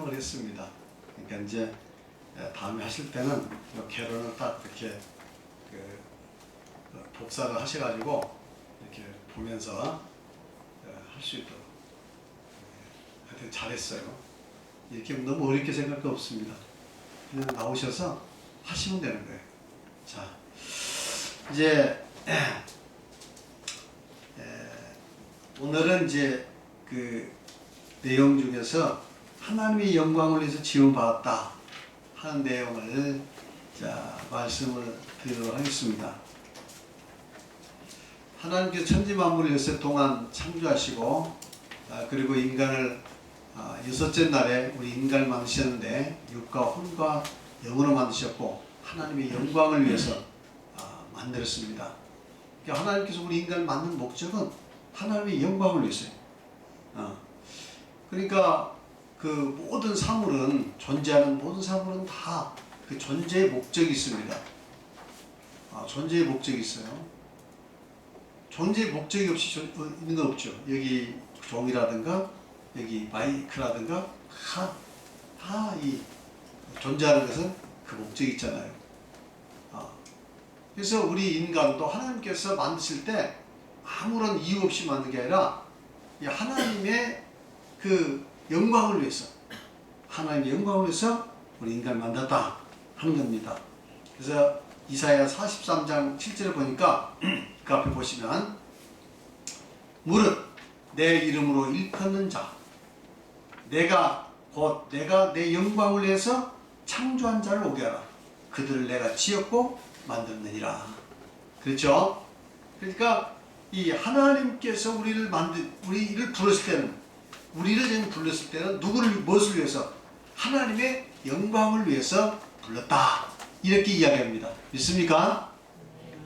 생각을 했습니다. 그러니까 이제 다음에 하실 때는 개론을 딱 이렇게 복사를 하셔가지고 이렇게 보면서 할 수 있도록. 하여튼 잘했어요. 이렇게 너무 어렵게 생각할 거 없습니다. 그냥 나오셔서 하시면 되는 거예요. 자, 이제 오늘은 이제 그 내용 중에서 하나님의 영광을 위해서 지음받았다 하는 내용을 자 말씀을 드리도록 하겠습니다. 하나님께서 천지 만물을 여섯 동안 창조하시고 그리고 인간을 여섯째 날에 우리 인간을 만드셨는데 육과 혼과 영으로 만드셨고 하나님의 영광을 위해서 만들었습니다. 그러니까 하나님께서 우리 인간을 만든 목적은 하나님의 영광을 위해서요. 그러니까 그 모든 사물은 존재하는 모든 사물은 다 그 존재의 목적이 있습니다. 존재의 목적이 있어요. 존재의 목적이 없이 있는 건 없죠. 여기 종이라든가 여기 마이크라든가 다 이 존재하는 것은 그 목적이 있잖아요. 그래서 우리 인간도 하나님께서 만드실 때 아무런 이유 없이 만든 게 아니라 하나님의 그 영광을 위해서 하나님의 영광을 위해서 우리 인간을 만들었다 하는 겁니다. 그래서 이사야 43장 7절을 보니까 그 앞에 보시면 무릇 내 이름으로 일컫는 자 내가 내 영광을 위해서 창조한 자를 오게 하라. 그들을 내가 지었고 만들느니라. 그렇죠? 그러니까 이 하나님께서 우리를 부르실 때는 우리를 불렀을 때는 무엇을 위해서? 하나님의 영광을 위해서 불렀다. 이렇게 이야기합니다. 믿습니까?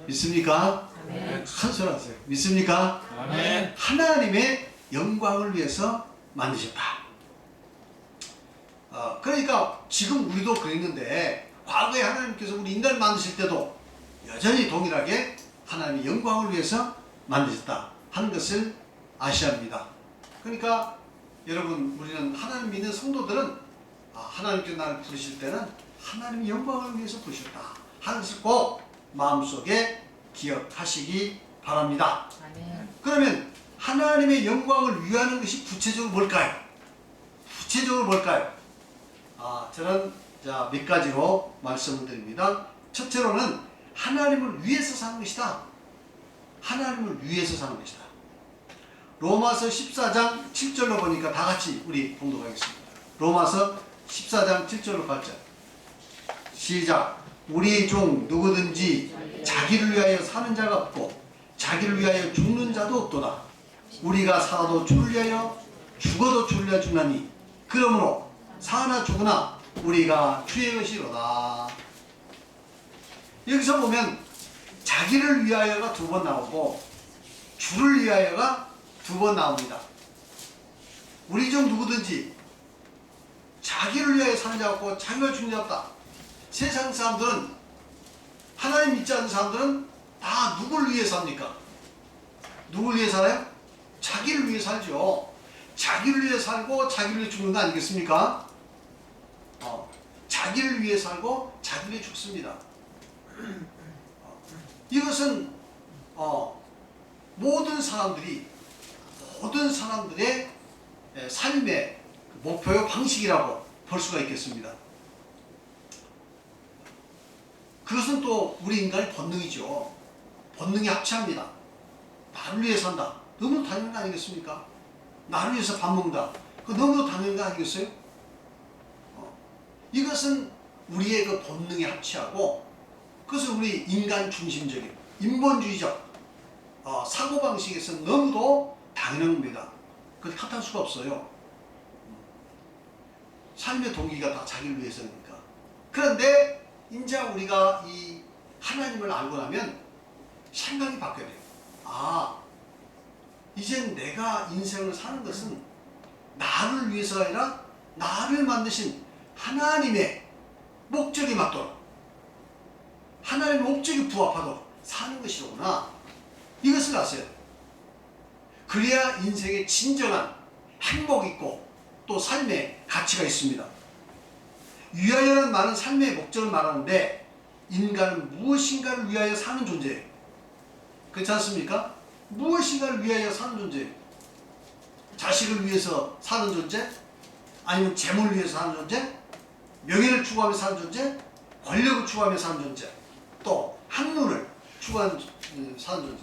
믿습니까? 한 소리 하세요. 믿습니까? 아멘. 하나님의 영광을 위해서 만드셨다. 그러니까 지금 우리도 그랬는데 과거에 하나님께서 우리 인간을 만드실 때도 여전히 동일하게 하나님의 영광을 위해서 만드셨다 하는 것을 아셔야 합니다. 그러니까 여러분 우리는 하나님 믿는 성도들은 하나님께서 나를 부르실 때는 하나님의 영광을 위해서 부르셨다 하는 것을 꼭 마음속에 기억하시기 바랍니다. 아멘. 그러면 하나님의 영광을 위하는 것이 구체적으로 뭘까요? 저는 몇 가지로 말씀을 드립니다. 첫째로는 하나님을 위해서 사는 것이다. 하나님을 위해서 사는 것이다. 로마서 14장 7절로 보니까 다 같이 우리 봉독하겠습니다. 로마서 14장 7절로 8절 시작. 우리 중 누구든지 자기를 위하여 사는 자가 없고 자기를 위하여 죽는 자도 없도다. 우리가 살아도 주를 위하여 죽어도 주를 위하여 죽나니 그러므로 사나 죽으나 우리가 주의 것이로다. 여기서 보면 자기를 위하여가 두 번 나오고 주를 위하여가 두 번 나옵니다. 우리 중 누구든지 자기를 위하여 사는 자가 없고 자기가 죽는 자가 없다. 세상 사람들은 하나님 믿지 않는 사람들은 다 누굴 위해 삽니까? 누굴 위해 살아요? 자기를 위해 살죠. 자기를 위해 살고 자기를 위해 죽는 거 아니겠습니까? 자기를 위해 살고 자기를 위해 죽습니다. 이것은 모든 사람들의 삶의 목표요 방식이라고 볼 수가 있겠습니다. 그것은 또 우리 인간의 본능이죠. 본능이 합치합니다. 나를 위해 산다. 너무 당연한 거 아니겠습니까? 나를 위해서 밥 먹는다. 그거 너무 당연한 거 아니겠어요? 이것은 우리의 그 본능이 합치하고 그것은 우리 인간 중심적인 인본주의적 사고방식에서 너무도 당연한 겁니다. 그걸 탓할 수가 없어요. 삶의 동기가 다 자기를 위해서니까. 그런데 이제 우리가 이 하나님을 알고 나면 생각이 바뀌어야 돼요. 이젠 내가 인생을 사는 것은 나를 위해서가 아니라 나를 만드신 하나님의 목적에 맞도록 하나님의 목적에 부합하도록 사는 것이로구나. 이것을 아세요. 그래야 인생에 진정한 행복 있고 또 삶의 가치가 있습니다. 위하여는 많은 삶의 목적을 말하는데 인간은 무엇인가를 위하여 사는 존재예요. 그렇지 않습니까? 무엇인가를 위하여 사는 존재예요. 자식을 위해서 사는 존재? 아니면 재물을 위해서 사는 존재? 명예를 추구하며 사는 존재? 권력을 추구하며 사는 존재? 또 학문을 추구하는 사는 존재?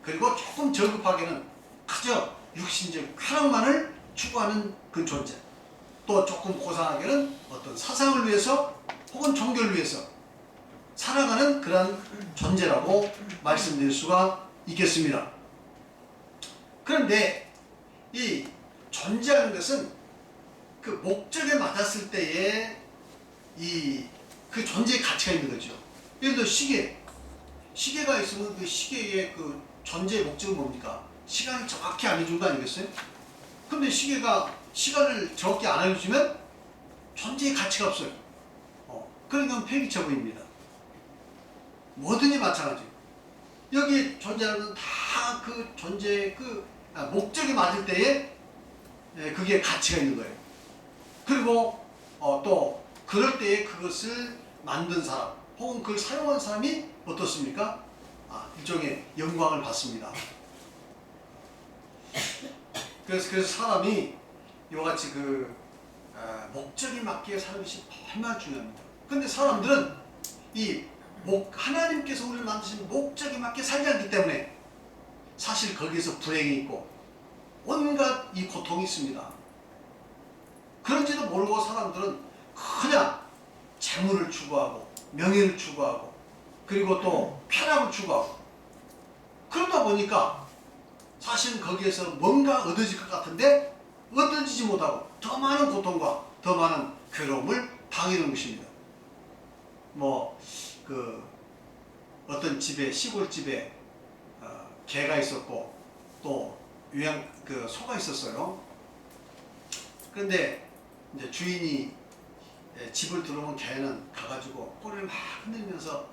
그리고 조금 저급하게는 그저 육신적 쾌락만을 추구하는 그 존재. 또 조금 고상하게는 어떤 사상을 위해서 혹은 종교를 위해서 살아가는 그러한 존재라고 말씀드릴 수가 있겠습니다. 그런데 이 존재하는 것은 그 목적에 맞았을 때에 그 존재의 가치가 있는 거죠. 예를 들어 시계가 있으면 그 시계의 그 존재의 목적은 뭡니까? 시간을 정확히 알려준 거 아니겠어요? 근데 시계가 시간을 정확히 안 알려주면 존재의 가치가 없어요. 그러니까 폐기처 보입니다. 뭐든지 마찬가지. 여기 존재하는 다 그 존재의 그 목적이 맞을 때에 그게 가치가 있는 거예요. 그리고 또 그럴 때에 그것을 만든 사람 혹은 그걸 사용한 사람이 어떻습니까? 일종의 영광을 받습니다. 그래서 사람이 이와 같이 목적에 맞게 사는 것이 얼마나 중요합니다. 근데 사람들은 하나님께서 우리를 만드신 목적에 맞게 살지 않기 때문에 사실 거기에서 불행이 있고 온갖 이 고통이 있습니다. 그런지도 모르고 사람들은 그냥 재물을 추구하고 명예를 추구하고 그리고 또 쾌락을 추구하고 그러다 보니까 사실은 거기에서 뭔가 얻어질 것 같은데 얻어지지 못하고 더 많은 고통과 더 많은 괴로움을 당하는 것입니다. 어떤 집에 시골집에 개가 있었고 또 소가 있었어요. 그런데 이제 주인이 집을 들어오면 개는 가가지고 꼬리를 막 흔들면서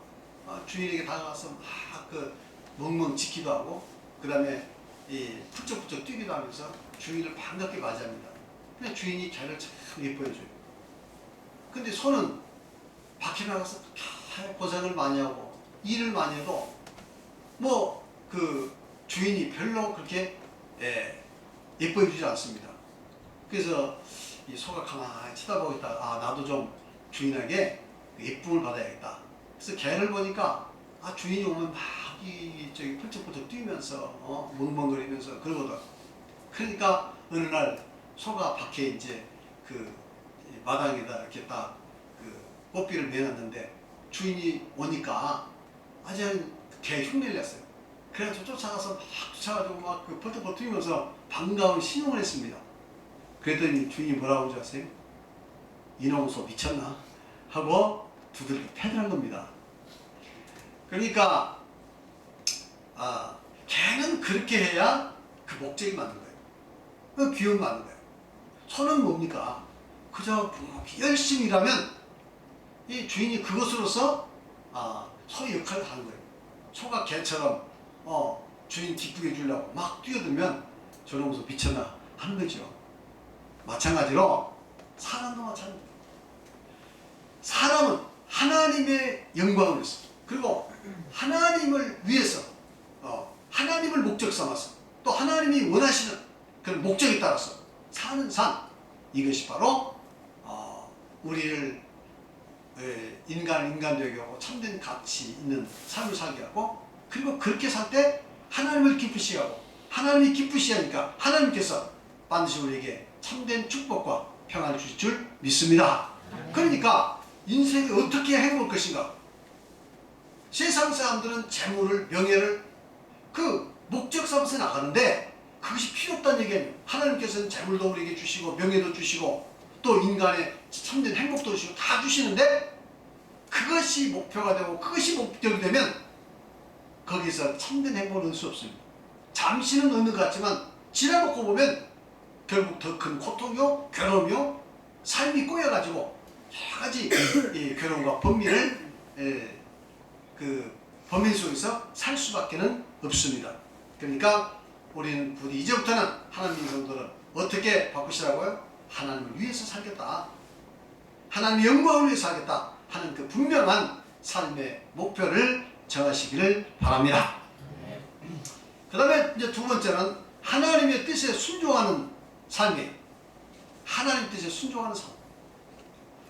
주인에게 다가가서 막 멍멍 짖기도 하고 그 다음에 푸쩍푸쩍 뛰기도 하면서 주인을 반갑게 맞이합니다. 근데 주인이 개를 참 예뻐해줘요. 근데 소는 밖에 나가서 고생을 많이 하고 일을 많이 해도 주인이 별로 그렇게 예뻐해주지 않습니다. 그래서 이 소가 가만히 쳐다보고 있다가 나도 좀 주인에게 예쁨을 받아야겠다. 그래서 개를 보니까 주인이 오면 막 저기 펄쩍펄쩍 뛰면서 멍멍거리면서 그러거든. 그러니까 어느 날 소가 밖에 이제 마당에다 이렇게 딱 꽃비를 매놨는데 주인이 오니까 아주 개 흉내를 냈어요. 그래서 쫓아가서 막 펄쩍펄쩍 뛰면서 반가운 신용을 했습니다. 그랬더니 주인이 뭐라고 하는지 아세요? 이놈 소 미쳤나? 하고 두들겨 패드한 겁니다. 그러니까 개는 그렇게 해야 그 목적이 맞는 거예요. 그 귀여움이 맞는 거예요. 소는 뭡니까? 그저 열심히 일하면 이 주인이 그것으로서 소의 역할을 하는 거예요. 소가 개처럼 주인 기쁘게 해주려고 막 뛰어들면 저놈 소 미쳤나 하는 거죠. 마찬가지로 사람도 마찬가지입니다. 사람은 하나님의 영광을 위해서 그리고 하나님을 위해서 하나님을 목적 삼아서 또 하나님이 원하시는 그런 목적에 따라서 사는 삶, 이것이 바로 우리를 인간되게 하고 참된 가치 있는 삶을 살게 하고 그리고 그렇게 살 때 하나님을 기쁘시게 하고 하나님이 기쁘시게 하니까 하나님께서 반드시 우리에게 참된 축복과 평안을 주실 줄 믿습니다. 그러니까 인생이 어떻게 해볼 것인가? 세상 사람들은 재물을 명예를 그 목적 삼아서 나가는데 그것이 필요 없다는 얘기예요. 하나님께서는 재물도 우리에게 주시고 명예도 주시고 또 인간의 참된 행복도 주시고 다 주시는데 그것이 목표가 되고 그것이 목적이 되면 거기서 참된 행복을 얻을 수 없습니다. 잠시는 얻는 것 같지만 지나놓고 보면 결국 더 큰 고통이요 괴로움이요 삶이 꼬여가지고 여러 가지 괴로움과 번민을 범인 속에서 살 수밖에 없습니다. 그러니까 우리는 부디 이제부터는 하나님 성도를 어떻게 바꾸시라고요? 하나님을 위해서 살겠다, 하나님의 영광을 위해서 살겠다 하는 그 분명한 삶의 목표를 정하시기를 바랍니다. 그 다음에 이제 두 번째는 하나님의 뜻에 순종하는 삶이에요. 하나님 뜻에 순종하는 삶.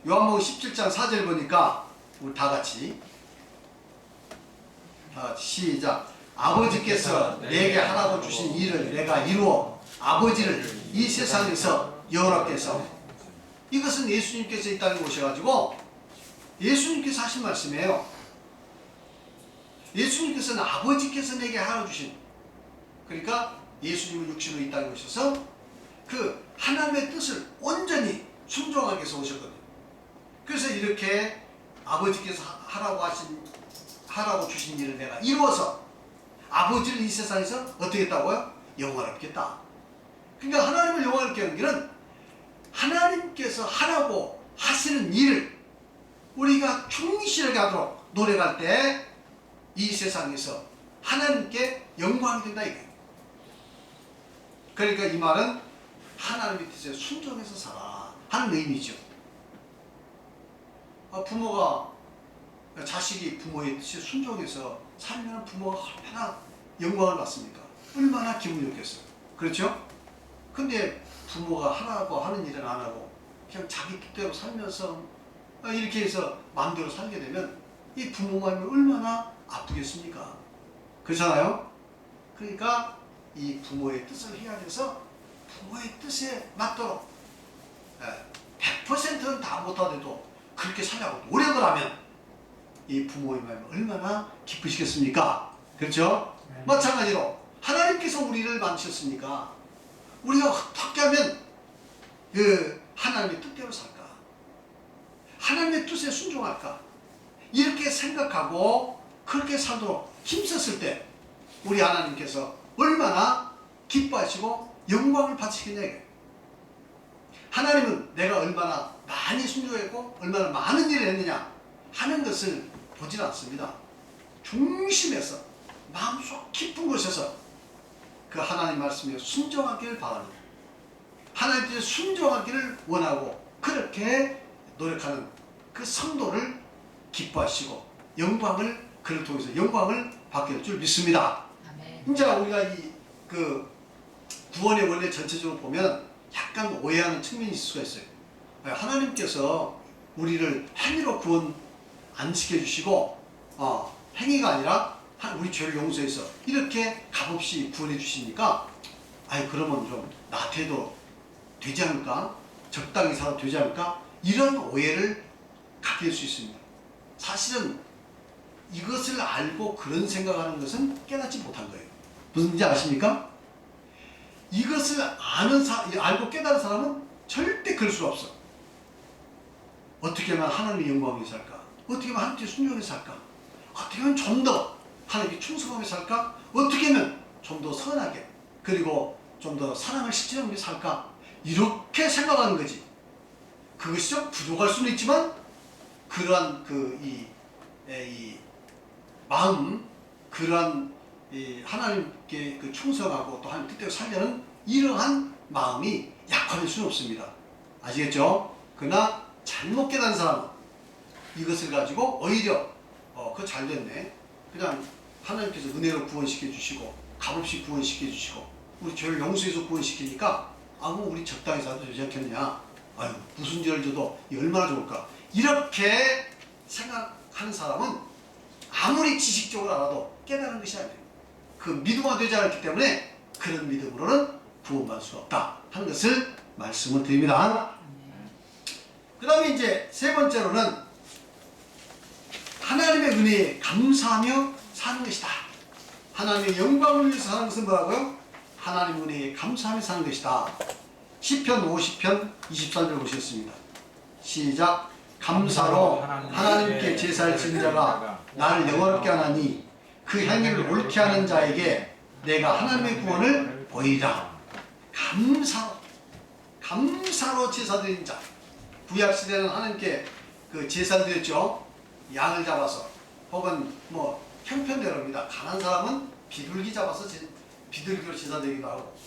요한복음 17장 4절 보니까 우리 다 같이 시작. 아버지께서 내게 하라고 주신 일을 내가 이루어 아버지를 이 세상에서 영원하게 했사오니. 이것은 예수님께서 이 땅에 오셔가지고 예수님께서 하신 말씀이에요. 예수님께서는 아버지께서 내게 하라고 주신, 그러니까 예수님은 육신으로 이 땅에 오셔서 그 하나님의 뜻을 온전히 순종하기 위해서 오셨거든요. 그래서 이렇게 아버지께서 하라고 주신 일을 내가 이루어서 아버지를 이 세상에서 어떻게 했다고요? 영원하게 했다. 그러니까 하나님을 영원하게 하는 길은 하나님께서 하라고 하시는 일을 우리가 충실하게 하도록 노력할 때 이 세상에서 하나님께 영광이 된다 이거예요. 그러니까 이 말은 하나님의 뜻에 순종해서 살아 하는 의미죠. 부모가, 자식이 부모의 뜻에 순종해서 살면 부모가 얼마나 영광을 받습니까? 얼마나 기분이 좋겠어요. 그렇죠? 근데 부모가 하라고 하는 일은 안 하고 그냥 자기 뜻대로 살면서 이렇게 해서 마음대로 살게 되면 이 부모 마음이 얼마나 아프겠습니까? 그렇잖아요? 그러니까 이 부모의 뜻을 헤아려서 부모의 뜻에 맞도록 100%는 다 못하더라도 그렇게 살려고 노력을 하면 이 부모의 마음이 얼마나 기쁘시겠습니까? 그렇죠? 네. 마찬가지로 하나님께서 우리를 만드셨으니까 우리가 어떻게 하면 그 하나님의 뜻대로 살까? 하나님의 뜻에 순종할까? 이렇게 생각하고 그렇게 살도록 힘썼을 때 우리 하나님께서 얼마나 기뻐하시고 영광을 받으시겠냐 이거예요. 하나님은 내가 얼마나 많이 순종했고 얼마나 많은 일을 했느냐 하는 것을 보질 않습니다. 중심에서 마음속 깊은 곳에서 그 하나님 말씀에 순종하기를 바랍니다. 하나님 뜻에 순종하기를 원하고 그렇게 노력하는 그 성도를 기뻐하시고 영광을 그를 통해서 영광을 받게 될 줄 믿습니다. 아멘. 이제 우리가 이 그 구원의 원리 전체적으로 보면 약간 오해하는 측면이 있을 수가 있어요. 하나님께서 우리를 행위로 구원 안 시켜주시고 행위가 아니라 우리 죄를 용서해서 이렇게 값없이 구원해 주시니까 그러면 좀 나태해도 되지 않을까? 적당히 살아도 되지 않을까? 이런 오해를 갖게 될 수 있습니다. 사실은 이것을 알고 그런 생각하는 것은 깨닫지 못한 거예요. 무슨지 아십니까? 이것을 알고 깨달은 사람은 절대 그럴 수가 없어. 어떻게 하면 하나님의 영광에 살까? 어떻게 하면 하나님께 순종해 살까? 어떻게 하면 좀 더 하나님께 충성하며 살까? 어떻게 하면 좀 더 선하게 그리고 좀 더 사랑을 실천하며 살까? 이렇게 생각하는 거지. 그것이 좀 부족할 수는 있지만 그러한 이 마음, 그러한 하나님께 그 충성하고 또 하나님 뜻대로 살려는 이러한 마음이 약화될 수는 없습니다. 아시겠죠? 그러나 잘못 깨달은 사람은 이것을 가지고 오히려 그거 잘 됐네. 그냥 하나님께서 은혜로 구원시켜 주시고 값없이 구원시켜 주시고 우리 죄를 용서해서 구원시키니까 우리 적당히 살아도 되지 않겠냐. 무슨 죄를 져도 얼마나 좋을까. 이렇게 생각하는 사람은 아무리 지식적으로 알아도 깨달은 것이 아니에요. 그 믿음화 되지 않았기 때문에 그런 믿음으로는 구원받을 수 없다 하는 것을 말씀을 드립니다. 그 다음에 이제 세 번째로는 하나님의 은혜에 감사하며 사는 것이다. 하나님의 영광을 위해서 사는 것은 뭐라고요? 하나님의 은혜에 감사하며 사는 것이다. 시편 50편 24절 보시겠습니다. 시작. 감사로 하나님께 제사를 지은 자가 나를 영원롭게 하나니 그 행위를 옳게 하는 자에게 내가 하나님의 구원을 보이리라. 감사로 제사 드린 자. 구약시대는 하나님께 그 제사를 드렸죠. 양을 잡아서 혹은 뭐 형편대로입니다. 가난한 사람은 비둘기 잡아서 비둘기로 제사 드리기도 하고,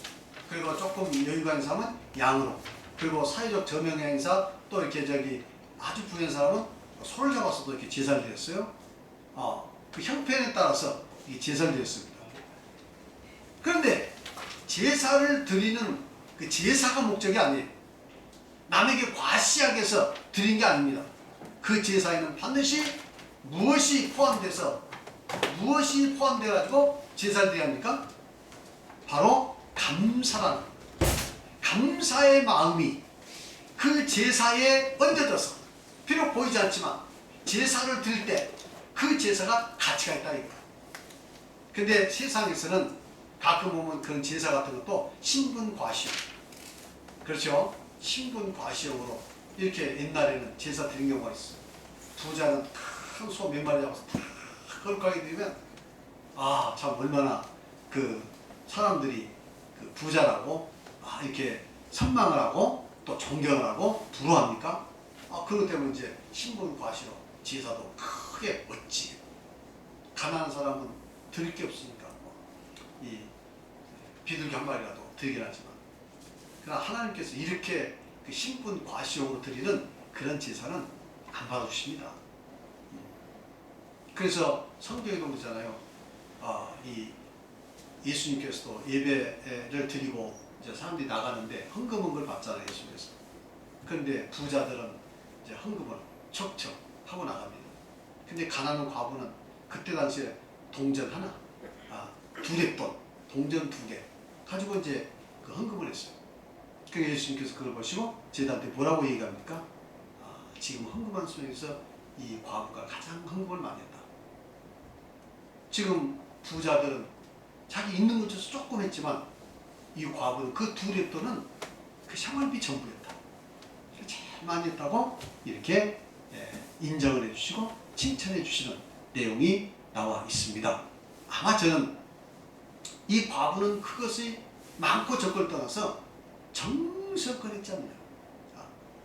그리고 조금 여유가 있는 사람은 양으로, 그리고 사회적 저명 행사, 또 이렇게 아주 부유한 사람은 소를 잡아서도 이렇게 제사를 드렸어요. 그 형편에 따라서 이 제사를 드렸습니다. 그런데 제사를 드리는 그 제사가 목적이 아니에요. 남에게 과시하기 위해서 드린 게 아닙니다. 그 제사에는 반드시 무엇이 포함되어 가지고 제사를 드려야 합니까? 바로 감사라는, 감사의 마음이 그 제사에 얹어져서, 비록 보이지 않지만 제사를 드릴 때 그 제사가 가치가 있다 이거예요. 근데 세상에서는 가끔 보면 그런 제사 같은 것도 신분과시용, 그렇죠? 신분과시용으로 이렇게 옛날에는 제사 드린 경우가 있어요. 부자는 큰 소 몇 마리 잡아서 다 거룩하게 드리면 참 얼마나 그 사람들이 그 부자라고 이렇게 선망을 하고 또 존경을 하고 부러워합니까? 그것 때문에 이제 신분과시로 제사도 크게 얻지. 가난한 사람은 드릴 게 없으니까 이 비둘기 한 마리라도 드리긴 하지만, 그러나 하나님께서 이렇게 그 신분과시용으로 드리는 그런 제사는 안 받아주십니다. 그래서 성경에도 그러잖아요. 이 예수님께서도 예배를 드리고 이제 사람들이 나가는데 헌금을 받잖아요, 예수님께서. 그런데 부자들은 이제 헌금을 척척 하고 나갑니다. 근데 가난한 과부는 그때 당시에 동전 하나, 두랩돈, 동전 2개 가지고 이제 그 헌금을 했어요. 그래서 예수님께서 그걸 보시고 제자한테 뭐라고 얘기합니까? 지금 헌금한 수에서 이 과부가 가장 헌금을 많이 했다. 지금 부자들은 자기 있는 것 중에서 조금 했지만 이 과부는 그 2랩돈은 그 생활비 전부였다. 제일 많이 했다고 이렇게 인정을 해주시고 칭찬해 주시는 내용이 나와 있습니다. 아마 저는 이 과부는 그것이 많고 적고를 떠나서 정성껏 했지 않냐,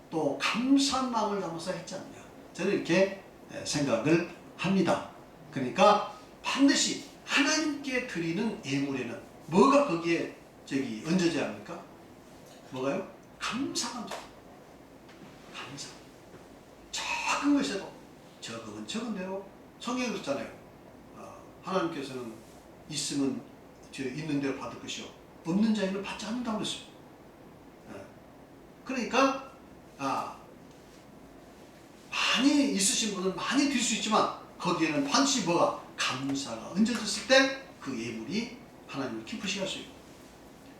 또 감사한 마음을 담아서 했지 않냐, 저는 이렇게 생각을 합니다. 그러니까 반드시 하나님께 드리는 예물에는 뭐가 거기에 얹어져야 합니까? 뭐가요? 감사가 얹어져. 감사. 작은 것에도 적으면 적은 대로, 성경에 그렇잖아요. 하나님께서는 있으면 있는 대로 받을 것이요 없는 자에는 받지 않는다고 그랬어요. 그러니까 많이 있으신 분은 많이 드릴 수 있지만 거기에는 반드시 뭐가 감사가 얹어졌을 때 그 예물이 하나님을 기쁘시게 할 수 있고,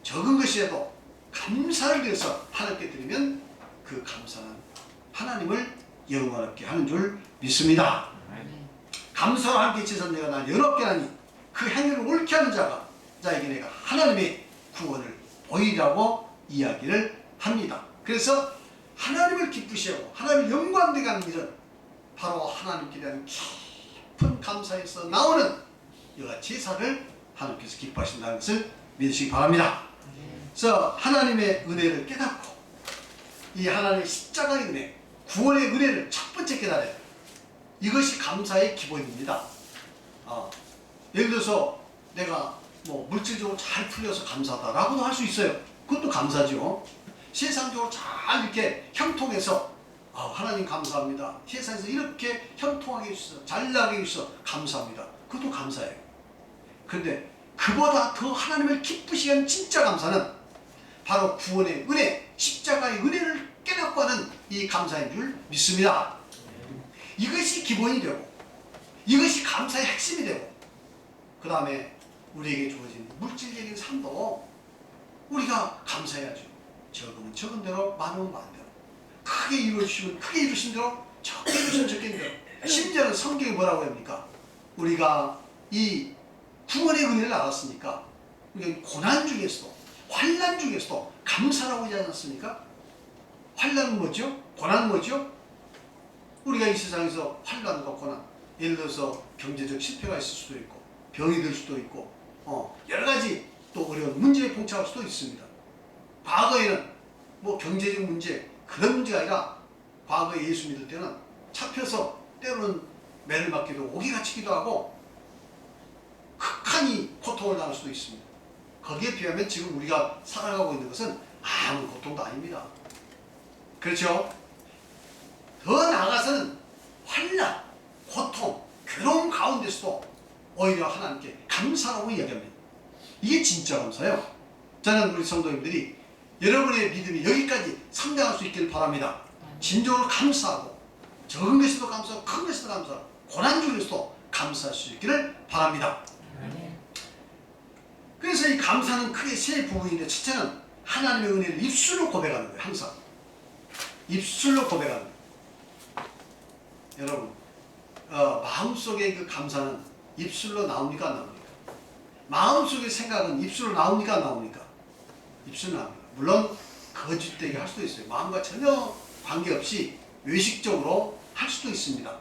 적은 것이라도 감사를 위해서 하나님께 드리면 그 감사는 하나님을 영광롭게 하는 줄 믿습니다. 감사와 함께 지선 내가 날 영롭게 하니 그 행위를 옳게 하는 자에게 내가 하나님의 구원을 보이라고 이야기를 합니다. 그래서 하나님을 기쁘시게 하고 하나님을 영광되게 하는 일은 바로 하나님께 대한 깊은 감사에서 나오는 여가 제사를 하나님께서 기뻐하신다는 것을 믿으시기 바랍니다. 그래서 하나님의 은혜를 깨닫고 이 하나님의 십자가의 은혜, 구원의 은혜를 첫 번째 깨달아야 돼요. 이것이 감사의 기본입니다. 예를 들어서 내가 물질적으로 잘 풀려서 감사하다라고도 할 수 있어요. 그것도 감사죠. 세상적으로 잘 이렇게 형통해서 하나님 감사합니다. 세상에서 이렇게 형통하게 해주셔서 잘나게 해주셔서 감사합니다. 그것도 감사예요. 그런데 그보다 더 하나님을 기쁘시게 하는 진짜 감사는 바로 구원의 은혜, 십자가의 은혜를 깨닫고 하는 이 감사인 줄 믿습니다. 이것이 기본이 되고 이것이 감사의 핵심이 되고, 그 다음에 우리에게 주어진 물질적인 삶도 우리가 감사해야죠. 적으면 적은 대로, 많으면 많은 대로, 크게 이루어주시면 크게 이루신 대로, 적게 이루시면 적게 이루신 대로. 심지어는 성경이 뭐라고 합니까? 우리가 이 구원의 은혜를 알았으니까 우리가 고난 중에서도, 환난 중에서도 감사라고 하지 않았습니까? 환난은 뭐죠? 고난은 뭐죠? 우리가 이 세상에서 환난과 고난, 예를 들어서 경제적 실패가 있을 수도 있고 병이 들 수도 있고 여러 가지 또 어려운 문제에 봉착할 수도 있습니다. 과거에는 경제적 문제, 그런 문제가 아니라 과거에 예수 믿을 때는 잡혀서 때로는 매를 맞기도 오기 갇히기도 하고 극한이 고통을 당할 수도 있습니다. 거기에 비하면 지금 우리가 살아가고 있는 것은 아무 고통도 아닙니다. 그렇죠? 더 나아가서는 환난, 고통, 괴로움 가운데서도 오히려 하나님께 감사라고 이야기합니다. 이게 진짜 감사예요. 저는 우리 성도님들이 여러분의 믿음이 여기까지 성장할 수 있기를 바랍니다. 진정으로 감사하고 적은 것에도 감사하고 큰 것에도 감사하고 고난 중에서도 감사할 수 있기를 바랍니다. 그래서 이 감사는 크게 세 부분인데, 첫째는 하나님의 은혜를 입술로 고백하는 거예요. 항상 입술로 고백하는 거예요. 여러분, 마음속의 그 감사는 입술로 나옵니까 안 나옵니까? 마음속의 생각은 입술로 나옵니까 안 나옵니까? 입술로 나옵니다. 물론 거짓되게 할 수도 있어요. 마음과 전혀 관계없이 외식적으로 할 수도 있습니다.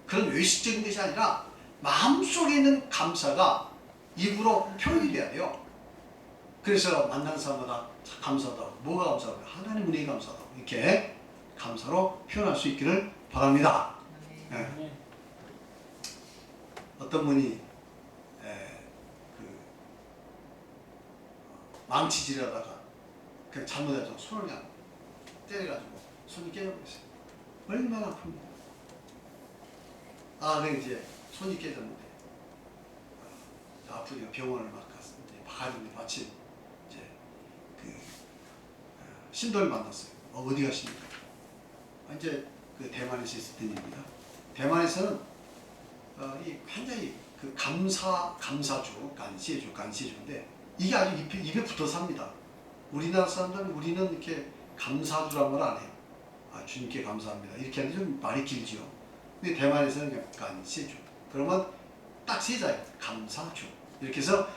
그런 외식적인 것이 아니라 마음속에 있는 감사가 입으로 표현이 돼야 돼요. 그래서 만난 사람마다 감사하다고, 뭐가 감사하다고, 하나님 은혜에 감사하다고, 이렇게 감사로 표현할 수 있기를 바랍니다. 네. 어떤 분이 망치질하다가 그냥 잘못해서 손을 그냥 때려가지고 손이 깨져버렸어요. 얼마나 아픕니까? 그래 이제 손이 깨졌는데 아프니까 병원을 막 갔는데 가는데 마침 이제 신도를 만났어요. 어디 가십니까? 이제 그 대만에서 있었던 일입니다. 대만에서는 굉장히 그 감사주, 간시주인데 이게 아주 입에 붙어서 합니다. 우리나라 사람들은 우리는 이렇게 감사주란 말 안 해요. 주님께 감사합니다. 이렇게 하는 좀 말이 길지요. 근데 대만에서는 그냥 간시주. 그러면 딱 세 자예요. 감사주. 이렇게 해서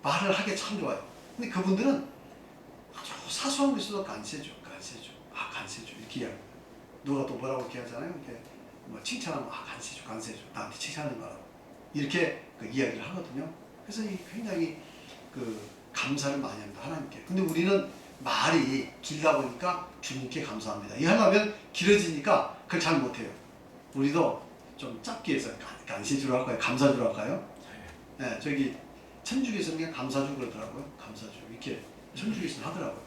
말을 하기 참 좋아요. 근데 그분들은 아주 사소한 것에도 간세주. 이렇게 이야기합니다. 누가 또 뭐라고 이렇게 하잖아요. 이렇게 뭐 칭찬하면 간세주. 나한테 칭찬하는 거라고. 이렇게 그 이야기를 하거든요. 그래서 굉장히 감사를 많이 합니다. 하나님께. 근데 우리는 말이 길다 보니까 주님께 감사합니다. 이 하려면 길어지니까 그걸 잘 못해요. 우리도 좀 짧게 해서 간세주로 할까요? 감사주로 할까요? 네, 저기 천주교에서는 그냥 감사주 그러더라고요. 감사주 이렇게 천주교에서는 하더라고요.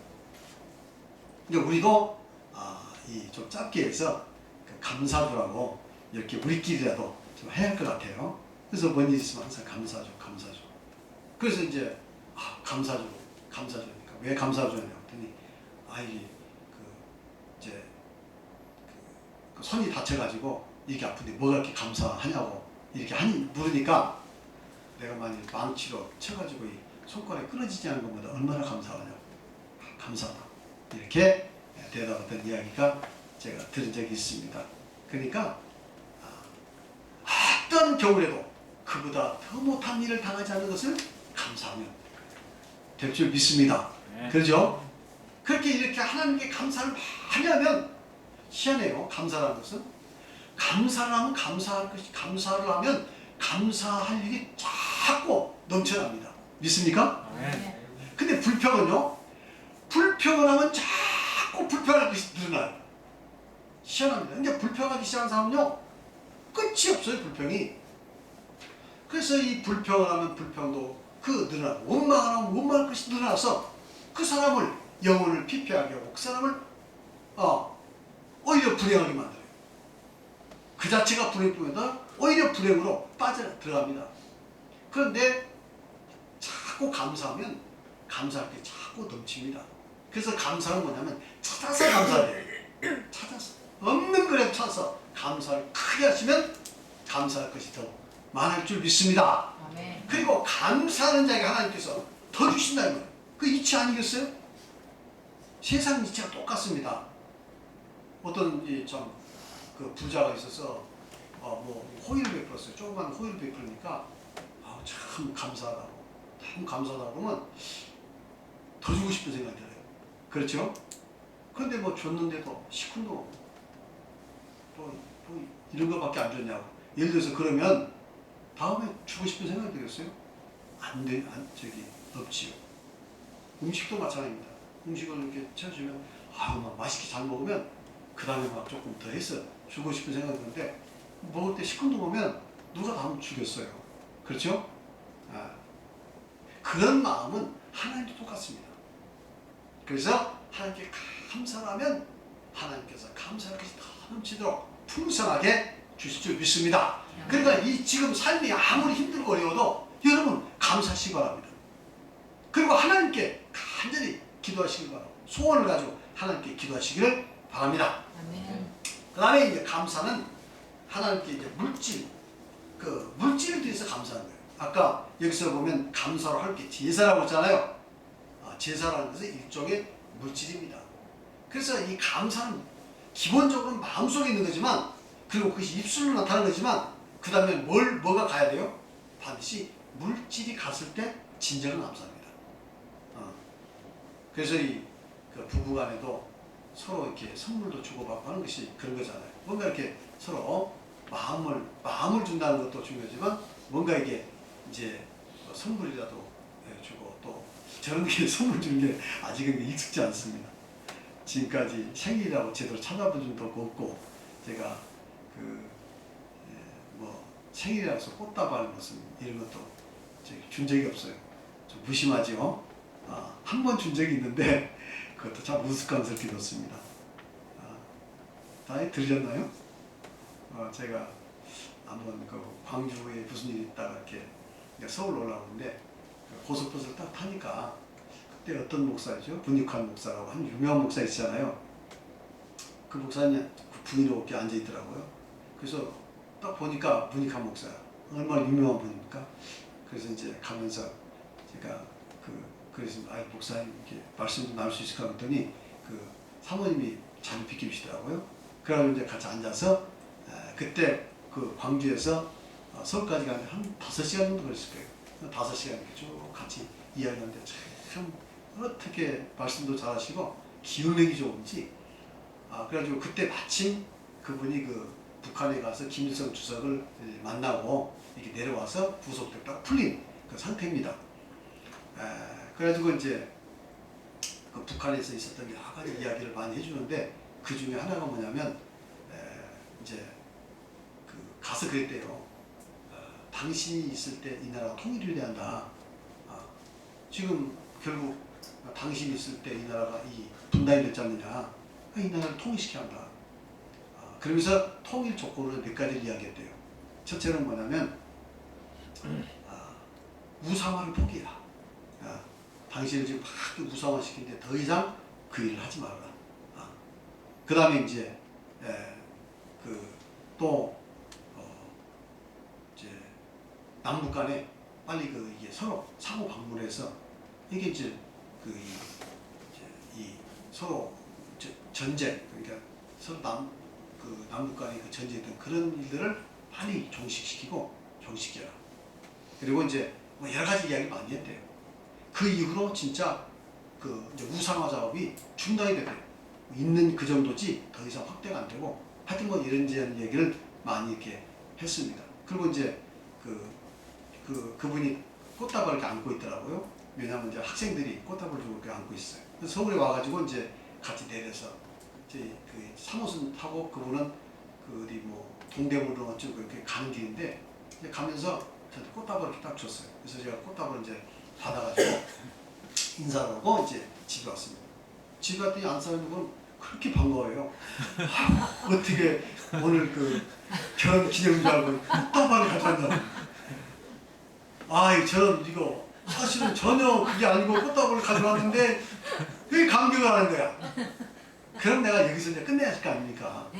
그러니까 우리도 좀 짧게 해서 감사주라고 이렇게 우리끼리라도 좀 해야 할 것 같아요. 그래서 뭔 일 있으면 항상 감사주. 그래서 이제 감사주니까 왜 감사주냐고 했더니 이게 이제 손이 다쳐가지고 이렇게 아픈데 뭐가 이렇게 감사하냐고 이렇게 물으니까 내가 만약 망치로 쳐가지고 이 손가락이 끊어지지 않은 것보다 얼마나 감사하냐고. 감사하다. 이렇게 대답했던 이야기가 제가 들은 적이 있습니다. 그러니까 어떤 겨울에도 그보다 더 못한 일을 당하지 않는 것을 감사하면 될 줄 믿습니다. 그렇죠? 그렇게 이렇게 하나님께 감사를 많이 하면 희한해요. 감사라는 것은 감사를 하면 감사를 하면 감사할 일이 자꾸 넘쳐납니다. 믿습니까? 근데 불평은요? 불평을 하면 자꾸 불평할 것이 늘어나요. 희한합니다. 근데 불평하기 시작한 사람은요, 끝이 없어요. 불평이. 그래서 이 불평을 하면 불평도 늘어나고, 원망을 하면 원망할 것이 늘어나서 그 사람을 영혼을 피폐하게 하고 그 사람을 오히려 불행하게 만들어요. 그 자체가 불행뿐만 오히려 불행으로 들어갑니다. 그런데 자꾸 감사하면 감사할 게 자꾸 넘칩니다. 그래서 감사는 뭐냐면 찾아서 감사해요. 찾아서 없는 거라도 찾아서 감사를 크게 하시면 감사할 것이 더 많을 줄 믿습니다. 아멘. 그리고 감사하는 자에게 하나님께서 더 주신다는 거예요. 그 이치 아니겠어요? 세상 이치가 똑같습니다. 어떤 그 부자가 있어서 호의를 베풀었어요. 조그만 호의를 베풀으니까 참 감사하다고, 그러면 더 주고 싶은 생각이 들어요. 그렇죠? 그런데 줬는데도 시큰도 또 이런 것밖에 안 줬냐고. 예를 들어서 그러면 다음에 주고 싶은 생각이 들겠어요? 없지요. 음식도 마찬가지입니다. 음식을 이렇게 채워주면 맛있게 잘 먹으면 그 다음에 조금 더 해서 주고 싶은 생각이 드는데 먹을 때 시큰둥 오면 누가 다음 주겠어요. 그렇죠? 그런 마음은 하나님도 똑같습니다. 그래서 하나님께 감사하면 하나님께서 감사의 것이 다 넘치도록 풍성하게 주실 줄 믿습니다. 그러니까 이 지금 삶이 아무리 힘들고 어려워도 여러분 감사하시기 바랍니다. 그리고 하나님께 간절히 기도하시길 바랍니다. 소원을 가지고 하나님께 기도하시기를 바랍니다. 그 다음에 이제 감사는 하나님께 이제 물질을 위해서 감사하는 거예요. 아까 여기서 보면 감사로 할 게 제사라고 했잖아요. 제사라는 것은 일종의 물질입니다. 그래서 이 감사는 기본적으로 마음속에 있는 거지만, 그리고 그것이 입술로 나타나는 거지만, 그 다음에 뭐가 가야 돼요? 반드시 물질이 갔을 때 진정한 감사입니다. 그래서 그 부부간에도 서로 이렇게 선물도 주고받고 하는 것이 그런 거잖아요. 뭔가 이렇게 서로 마음을 준다는 것도 중요하지만, 뭔가 이게 이제 선물이라도 주고, 또 저런 게 선물 주는 게 아직은 익숙지 않습니다. 지금까지 생일이라고 제대로 찾아본 적도 없고, 제가 생일이라고 해서 꽃다발 무슨 이런 것도 준 적이 없어요. 좀 무심하죠? 한 번 준 적이 있는데 그것도 참 우스꽝스럽게 뒀습니다. 다 들으셨나요? 제가 한번 그 광주에 무슨 일이 있다가 이렇게 서울 올라오는데 고속버스를 딱 타니까, 그때 어떤 목사죠? 분익환 목사라고 한 유명한 목사 있잖아요. 그 목사님 그 부인이 이렇게 앉아 있더라고요. 그래서 딱 보니까 분익환 목사, 얼마나 유명한 분입니까? 그래서 이제 가면서 제가 그래서 목사님 이렇게 말씀 좀 나눌 수 있을까 했더니 그 사모님이 자리 비켜주시더라고요. 그래서 이제 같이 앉아서 그때 그 광주에서 서울까지 가는데 한 5시간 정도 걸렸을 거예요. 5시간 이렇게 쭉 같이 이야기하는데 참 어떻게 말씀도 잘하시고 기억력이 좋은지. 그래가지고 그때 마침 그분이 그 북한에 가서 김일성 주석을 만나고 이렇게 내려와서 구속되고 딱 풀린 그 상태입니다. 그래가지고 이제 그 북한에서 있었던 여러 가지 이야기를 많이 해주는데, 그 중에 하나가 뭐냐면 이제 가서 그랬대요. 당신이 있을 때 이 나라가 통일이 돼야 한다. 지금 결국 당신이 있을 때 이 나라가 분단이 됐지 않느냐. 이 나라를 통일시켜야 한다. 그러면서 통일 조건을 몇 가지를 이야기했대요. 첫째는 뭐냐면 우상화를 포기해라. 당신을 지금 막 우상화시키는데 더 이상 그 일을 하지 말아라. 그 다음에 이제 이제 남북 간에 빨리 이게 서로 상호 방문해서 이게 이제 서로 전쟁, 그러니까 서로 남북 간의 그 전쟁 그런 일들을 빨리 종식시켜라. 그리고 이제 여러 가지 이야기 많이 했대요. 그 이후로 진짜 이제 우상화 작업이 중단이 됐대요. 있는 그 정도지 더 이상 확대가 안 되고, 하여튼 이런저런 얘기를 많이 이렇게 했습니다. 그리고 이제 그분이 꽃다발을 이렇게 안고 있더라고요. 왜냐하면 이제 학생들이 꽃다발을 주고 이렇게 안고 있어요. 그래서 서울에 와가지고 이제 같이 내려서 이제 그 3호선 타고, 그분은 어디 동대문으로 어쩌고 이렇게 가는 길인데, 이제 가면서 저한테 꽃다발을 이렇게 딱 줬어요. 그래서 제가 꽃다발을 이제 받아가지고 인사를 하고 이제 집에 왔습니다. 집에 왔더니 안사는 분 그렇게 반가워요. 어떻게 오늘 결혼 기념일 알고 꽃다발을 가져왔나. 저는 이거 사실은 전혀 그게 아니고 꽃다발을 가져왔는데 왜 감격을 하는 거야. 그럼 내가 여기서 이제 끝내야 할 거 아닙니까?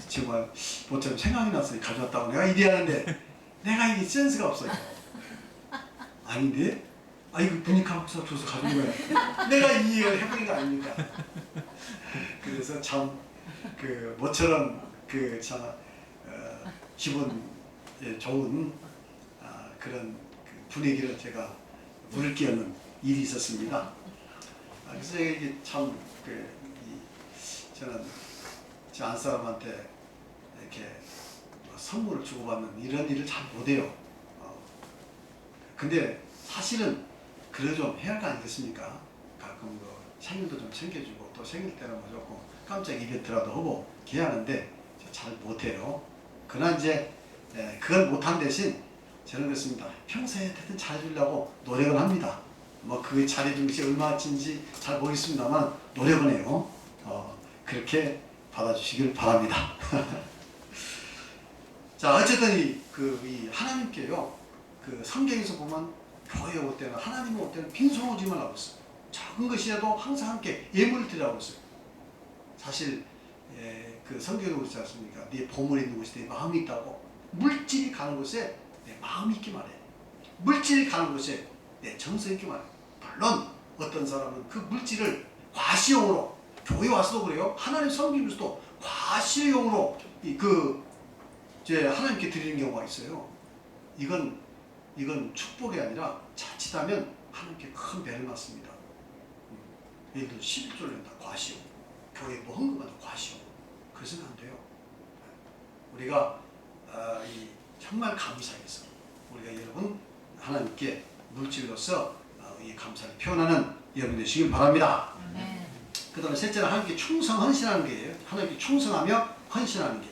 정말 뭐처럼 생각이 났어요. 가져왔다고 내가 이래하는데 내가 이게 센스가 없어요. 아닌데? 이거 분익환 목사 줘서 가진 거야. 내가 이해를 해버린 거 아닙니까? 그래서 참 모처럼 기분 좋은 그런 분위기를 제가 물을 끼얹는 일이 있었습니다. 그래서 이게 참 저는 제 안사람한테 이렇게 선물을 주고받는 이런 일을 잘 못해요. 근데 사실은 그래 좀 해야 할 거 아니겠습니까? 가끔 생일도 좀 챙겨주고, 또 생일 때는 조금 깜짝 이벤트라도 하고 해야 하는데 잘 못해요. 그러나 이제 그걸 못한 대신 저는 그렇습니다. 평소에 하여튼 잘해주려고 노력을 합니다. 그게 잘해준 것이 얼마인지 잘 모르겠습니다만 노력은 해요. 그렇게 받아주시길 바랍니다. 자, 어쨌든 이 하나님께요, 그 성경에서 보면 교회 올 때는, 하나님 올 때는 빈손오지만 하고 있어요. 적은 것이라도 항상 함께 예물을 드리라고 했어요. 사실 그 성경에 그렇지 않습니까? 네 보물이 있는 곳에 내 마음이 있다고. 물질이 가는 곳에 내 마음이 있기 마련해. 물질이 가는 곳에 내 정성이 있기 마련해. 물론 어떤 사람은 그 물질을 과시용으로, 교회 와서도 그래요. 하나님 섬기면서도 과시용으로 이제 하나님께 드리는 경우가 있어요. 이건 축복이 아니라 자칫하면 하나님께 큰 배를 맞습니다. 예를 들어 11조를 낸다. 과시용. 교회 뭐 헌금한다. 과시용. 그래서는 안 돼요. 우리가 정말 감사해서 우리가 여러분 하나님께 물질로서 이 감사를 표현하는 여러분 되시길 바랍니다. 그 다음에 셋째는 하나님께 충성 헌신하는 게예요. 하나님께 충성하며 헌신하는 게.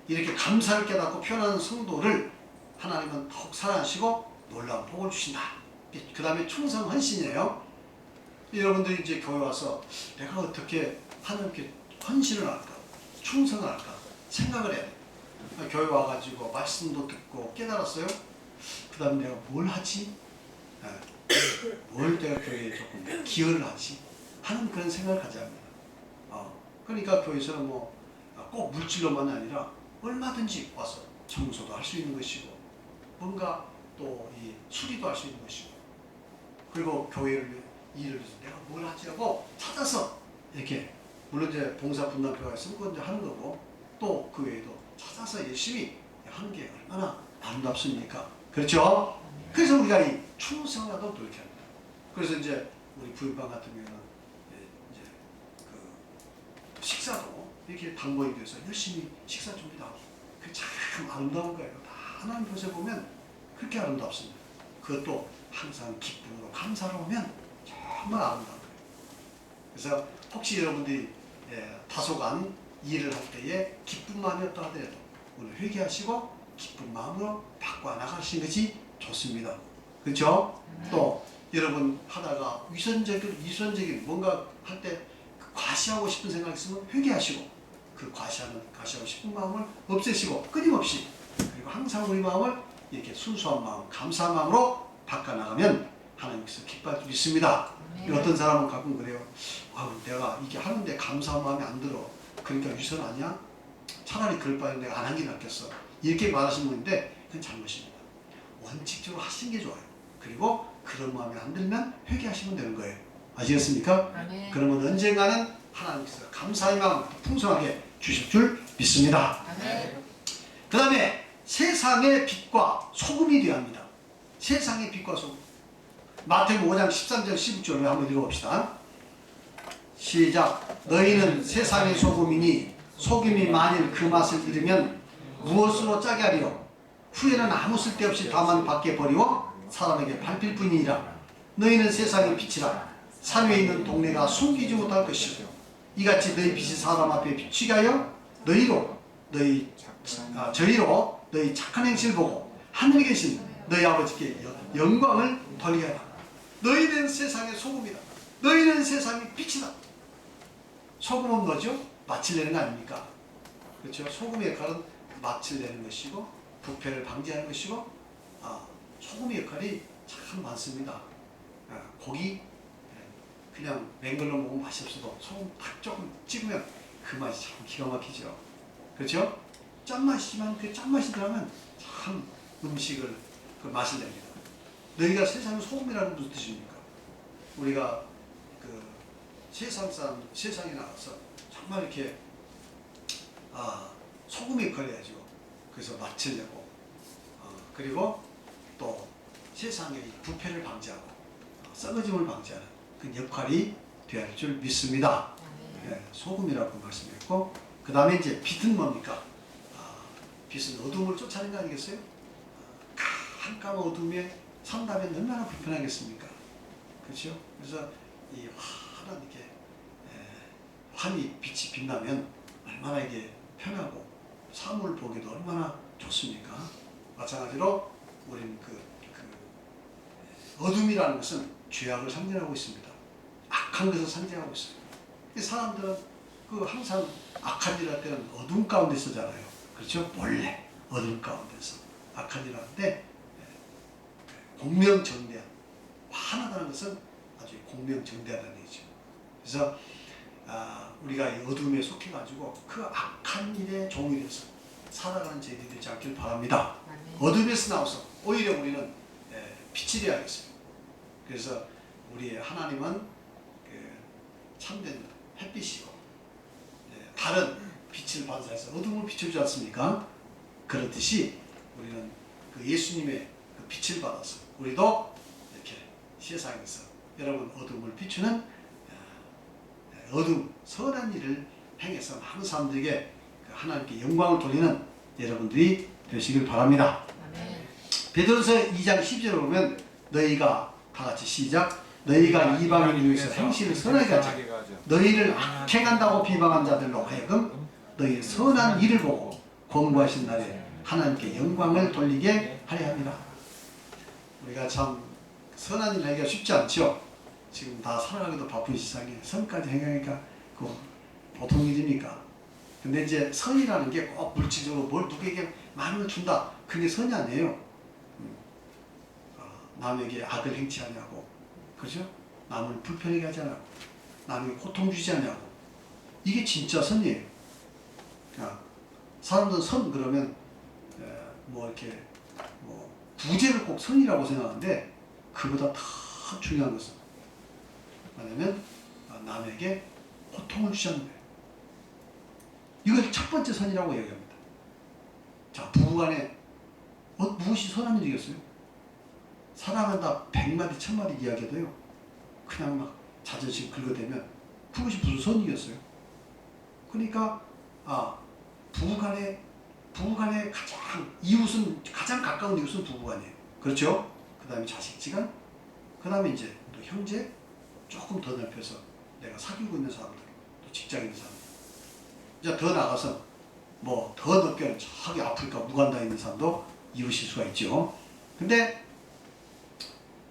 이렇게 감사를 깨닫고 표현하는 성도를 하나님은 더욱 사랑하시고 놀라운 복을 주신다. 그 다음에 충성 헌신이에요. 여러분들이 이제 교회 와서 내가 어떻게 하나님께 헌신을 할까, 충성을 할까 생각을 해야 돼. 교회 와가지고 말씀도 듣고 깨달았어요. 그 다음에 내가 뭘 하지? 뭘 내가 교회에 조금 기여를 하지? 하는 그런 생각을 가져야 합니다. 그러니까 교회에서는 뭐 꼭 물질로만 아니라 얼마든지 와서 청소도 할 수 있는 것이고, 뭔가 또 이 수리도 할 수 있는 것이고, 그리고 교회를 일을 해서 내가 뭘 하지라고 찾아서 이렇게, 물론 이제 봉사 분담표가 있으면 그건 이제 하는 거고, 또 그 외에도 찾아서 열심히 하는 게 얼마나 아름답습니까? 그렇죠? 그래서 우리가 이 충성하도 노력합니다. 그래서 이제 우리 부인방 같은 경우는 이제 그 식사도 이렇게 당번이 돼서 열심히 식사 준비도 하고, 그게 참 아름다운 거예요. 다 하나님 곳에 보면 그렇게 아름답습니다. 그것도 항상 기쁨으로 감사로 오면 정말 아름다운 거예요. 그래서 혹시 여러분들이 다소간 일을 할 때에 기쁜 마음이 없다 하더라도 오늘 회개하시고 기쁜 마음으로 바꿔 나가시는 것이 좋습니다. 그렇죠? 또 여러분 하다가 위선적인 뭔가 할 때 과시하고 싶은 생각이 있으면 회개하시고, 그 과시하고 싶은 마음을 없애시고 끊임없이, 그리고 항상 우리 마음을 이렇게 순수한 마음, 감사한 마음으로 바꿔나가면 하나님께서 기뻐할 줄 믿습니다. 어떤 사람은 가끔 그래요. 내가 이게 하는데 감사한 마음이 안 들어. 그러니까 위선 아니야? 차라리 그럴 바에는 내가 안 한 게 낫겠어. 이렇게 말하시는 분인데 그건 잘못입니다. 원칙적으로 하시는 게 좋아요. 그리고 그런 마음이 안 들면 회개하시면 되는 거예요. 아시겠습니까? 그러면 언젠가는 하나님께서 감사의 마음 풍성하게 주실 줄 믿습니다. 그 다음에 세상의 빛과 소금이 되어야 합니다. 세상의 빛과 소금. 마태복음 5장 13절 15절을 한번 읽어봅시다. 시작. 너희는 세상의 소금이니 소금이 만일 그 맛을 잃으면 무엇으로 짜게 하리요? 후에는 아무 쓸데없이 다만 밖에 버리고 사람에게 밟힐 뿐이니라. 너희는 세상의 빛이라. 산 위에 있는 동네가 숨기지 못할 것이요, 이같이 너희 빛이 사람 앞에 비추게 하여 저희로 너희 착한 행실을 보고 하늘에 계신 너희 아버지께 영광을 돌리게 하라. 너희는 세상의 소금이다. 너희는 세상의 빛이다. 소금은 뭐죠? 맛을 내는 거 아닙니까? 그렇죠? 소금의 역할은 맛을 내는 것이고 부패를 방지하는 것이고, 소금의 역할이 참 많습니다. 고기 그냥 맹걸로 먹으면 맛이 없어도 소금 딱 조금 찍으면 그 맛이 참 기가 막히죠. 그렇죠? 짠맛이지만 그 짠맛이 들어가면 참 음식을 그 맛을 냅니다. 너희가 세상의 소금이라는 무슨 뜻입니까? 우리가 그 세상에 나가서 정말 이렇게 소금의 역할을 해야죠. 그래서 맛을 내고, 그리고 또 세상의 부패를 방지하고 썩어짐을 방지하는 그 역할이 되어야 할 줄 믿습니다. 소금이라고 말씀했고, 그 다음에 이제 빛은 뭡니까? 빛은 어둠을 쫓아내는 거 아니겠어요? 깜깜한 어둠에 산다면 얼마나 불편하겠습니까? 그렇죠? 그래서 이 환한 이렇게 환히 빛이 빛나면 얼마나 이게 편하고 사물 보기도 얼마나 좋습니까? 마찬가지로 우리는 어둠이라는 것은 죄악을 상징하고 있습니다. 악한 것을 상징하고 있어요. 사람들은 그 항상 악한 일 할 때는 어둠 가운데 서잖아요. 그렇죠? 몰래 어둠 가운데서 악한 일 하는데 공명정대한, 화나다는 것은 아주 공명정대하다는 얘기죠. 그래서 우리가 이 어둠에 속해가지고 그 악한 일에 종이 돼서 살아가는 저희들이 되지 않길 바랍니다. 어둠에서 나와서 오히려 우리는 빛이 되어야겠어요. 그래서 우리 하나님은 그 참된 햇빛이고 다른 빛을 반사해서 어둠을 비춰주지 않습니까? 그렇듯이 우리는 그 예수님의 그 빛을 받아서 우리도 이렇게 세상에서 여러분 어둠을 비추는 어둠 선한 일을 행해서 많은 사람들에게 그 하나님께 영광을 돌리는 여러분들이 되시길 바랍니다. 베드로서 2장 12절을 보면 너희가 다 같이 시작. 너희가 이방인을 위해서 행실을 선하게 하자. 너희를 악행한다고 비방한 자들로 하여금 너희의 선한 일을 보고 권고하신 날에 하나님께 영광을 돌리게 하려 합니다. 우리가 참 선한 일 하기가 쉽지 않죠. 지금 다 살아가기도 바쁜 세상에 선까지 행하니까 그 보통 일입니까? 근데 이제 선이라는 게 꼭 물질적으로 뭘 누구에게 많은 걸 준다, 그게 선이 아니에요. 남에게 악을 행치 않냐고, 그죠? 남을 불편하게 하지 않냐고, 남에게 고통 주지 않냐고, 이게 진짜 선이에요. 사람들은 선 그러면 뭐 이렇게 뭐 구제를 꼭 선이라고 생각하는데 그보다 더 중요한 것은 뭐냐면 남에게 고통을 주지 않는 거예요. 이걸 첫 번째 선이라고 얘기합니다. 자, 부부간에 무엇이 선한 일이겠어요? 사랑한다 100마디 1000마디 이야기해도요, 그냥 막 자존심 긁어대면 그것이 무슨 선이겠어요? 그러니까 부부간에 가장 이웃은, 가장 가까운 이웃은 부부간이에요. 그렇죠? 그 다음에 자식지간, 그 다음에 이제 또 형제, 조금 더 넓혀서 내가 사귀고 있는 사람들, 또 직장에 있는 사람들, 이제 더 나가서 뭐 더 넓게는 저기 아프리카 무간다에 있는 사람도 이웃일 수가 있죠. 근데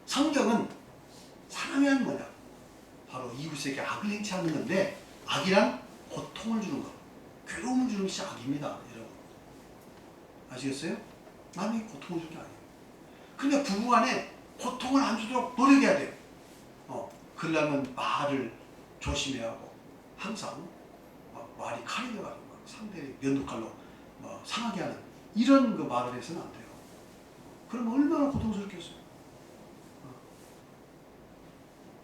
성경은 사랑이란 뭐냐? 바로 이웃에게 악을 행치 않는 건데, 악이란 고통을 주는 것, 괴로움을 주는 것이 악입니다. 여러분 아시겠어요? 남이 고통을 주는 게 아니에요. 근데 부부간에 고통을 안 주도록 노력해야 돼요. 그러려면 말을 조심해야 하고, 항상 말이 칼이 되어가지고 상대를 면도칼로 상하게 하는 이런 그 말을 해서는 안 돼요. 그러면 얼마나 고통스럽겠어요.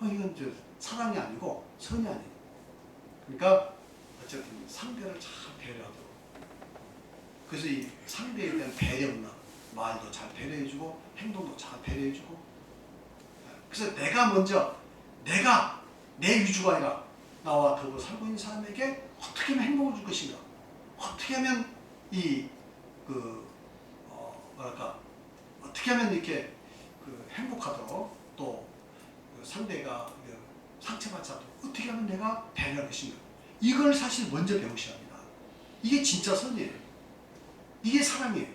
이건 이제 사랑이 아니고 선이 아니에요. 그러니까 어쨌든 상대를 잘 배려하도록, 그래서 이 상대에 대한 배려 문화, 말도 잘 배려해주고 행동도 잘 배려해주고, 그래서 내가 먼저, 내가 내 위주가 아니라 나와 더불어 살고 있는 사람에게 어떻게 하면 행복을 줄 것인가, 어떻게 하면 어떻게 하면 이렇게 행복하도록, 또 상대가 상처받지 않도록 어떻게 하면 내가 배려할 것인가, 이걸 사실 먼저 배우셔야 합니다. 이게 진짜 선이에요. 이게 사랑이에요.